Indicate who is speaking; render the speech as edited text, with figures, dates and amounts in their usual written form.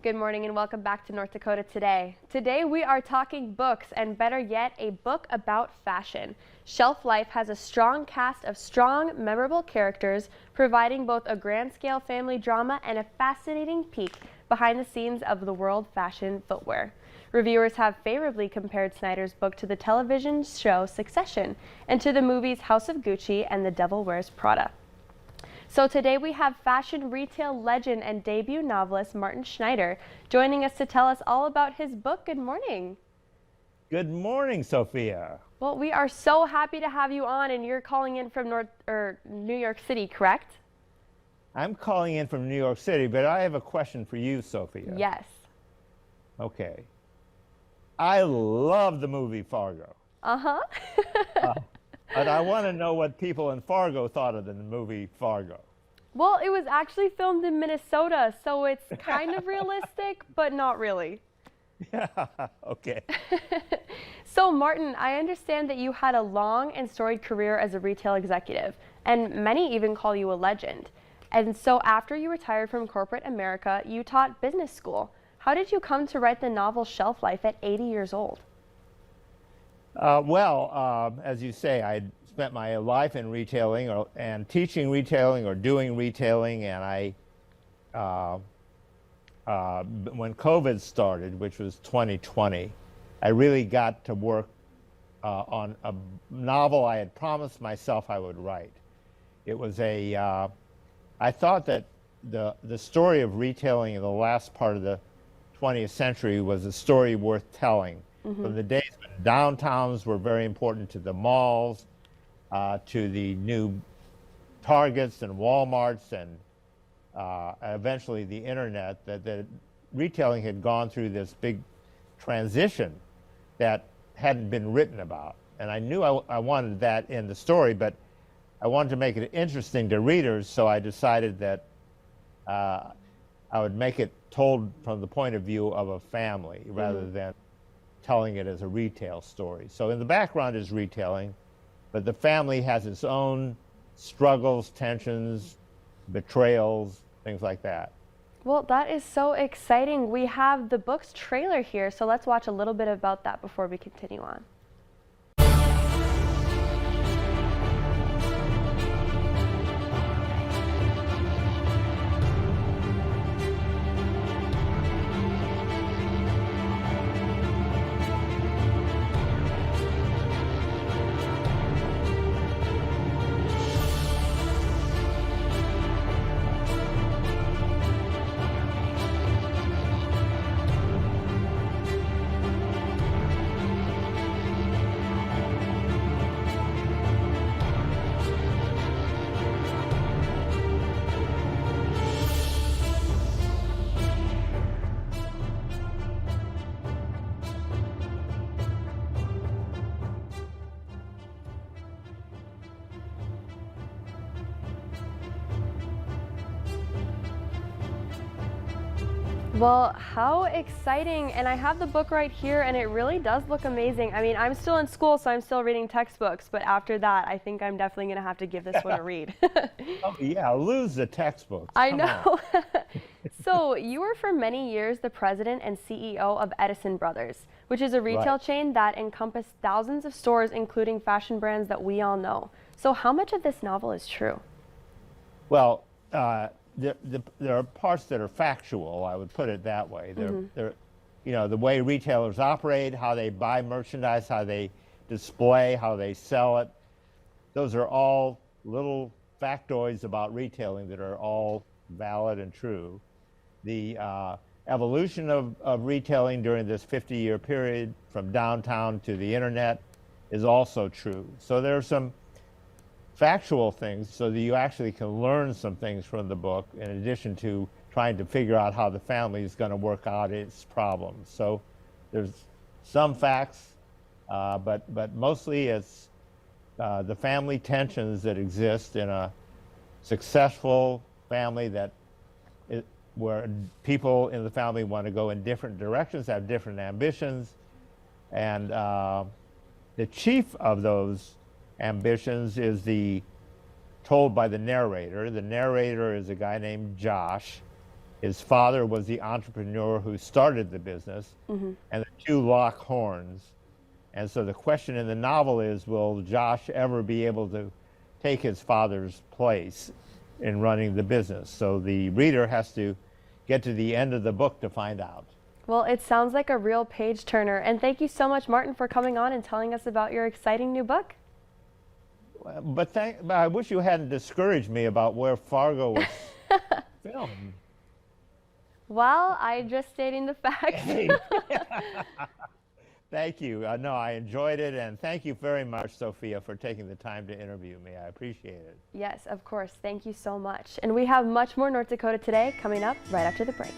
Speaker 1: Good morning and welcome back to North Dakota Today. Today we are talking books, and better yet, a book about fashion. Shelf Life has a strong cast of strong, memorable characters, providing both a grand-scale family drama and a fascinating peek behind the scenes of the world fashion footwear. Reviewers have favorably compared Snyder's book to the television show Succession and to the movies House of Gucci and The Devil Wears Prada. So today we have fashion retail legend and debut novelist Martin Schneider joining us to tell us all about his book. Good morning.
Speaker 2: Good morning, Sophia.
Speaker 1: Well, we are so happy to have you on, and you're calling in from New York City, correct?
Speaker 2: I'm calling in from New York City, but I have a question for you, Sophia.
Speaker 1: Yes.
Speaker 2: Okay. I love the movie Fargo.
Speaker 1: Uh-huh.
Speaker 2: But I want to know what people in Fargo thought of the movie Fargo.
Speaker 1: Well, it was actually filmed in Minnesota, so it's kind of realistic, but not really.
Speaker 2: Yeah, okay.
Speaker 1: So, Martin, I understand that you had a long and storied career as a retail executive, and many even call you a legend. And so after you retired from corporate America, you taught business school. How did you come to write the novel Shelf Life at 80 years old?
Speaker 2: As you say, I spent my life in retailing and teaching retailing or doing retailing, and when COVID started, which was 2020, I really got to work on a novel I had promised myself I would write. It was I thought that the story of retailing in the last part of the 20th century was a story worth telling. From the days when downtowns were very important to the malls, to the new Targets and Walmarts, and eventually the internet, that retailing had gone through this big transition that hadn't been written about. And I knew I wanted that in the story, but I wanted to make it interesting to readers, so I decided that I would make it told from the point of view of a family rather than telling it as a retail story. So in the background is retailing, but the family has its own struggles, tensions, betrayals, things like that.
Speaker 1: Well, that is so exciting. We have the book's trailer here, so let's watch a little bit about that before we continue on. Well, how exciting. And I have the book right here, and it really does look amazing. I mean, I'm still in school, so I'm still reading textbooks, but after that, I think I'm definitely going to have to give this one a read.
Speaker 2: Oh, yeah, lose the textbooks.
Speaker 1: I know. So you were for many years the president and CEO of Edison Brothers, which is a retail chain that encompassed thousands of stores, including fashion brands that we all know. So how much of this novel is true?
Speaker 2: Well, there are parts that are factual, I would put it that way. They're, you know, the way retailers operate, how they buy merchandise, how they display, how they sell it. Those are all little factoids about retailing that are all valid and true. The evolution of retailing during this 50-year period from downtown to the internet is also true. So there are some factual things so that you actually can learn some things from the book in addition to trying to figure out how the family is going to work out its problems. So there's some facts, but mostly it's the family tensions that exist in a successful family where people in the family want to go in different directions, have different ambitions, and the chief of those ambitions is told by the narrator. The narrator is a guy named Josh, His father was the entrepreneur who started the business, and the two lock horns. And so the question in the novel is, will Josh ever be able to take his father's place in running the business? So the reader has to get to the end of the book to find out.
Speaker 1: Well, it sounds like a real page turner. And thank you so much, Martin, for coming on and telling us about your exciting new book.
Speaker 2: But I wish you hadn't discouraged me about where Fargo was filmed.
Speaker 1: Well, I just stating the facts.
Speaker 2: Thank you. No, I enjoyed it, and thank you very much, Sophia, for taking the time to interview me. I appreciate it.
Speaker 1: Yes, of course. Thank you so much. And we have much more North Dakota Today coming up right after the break.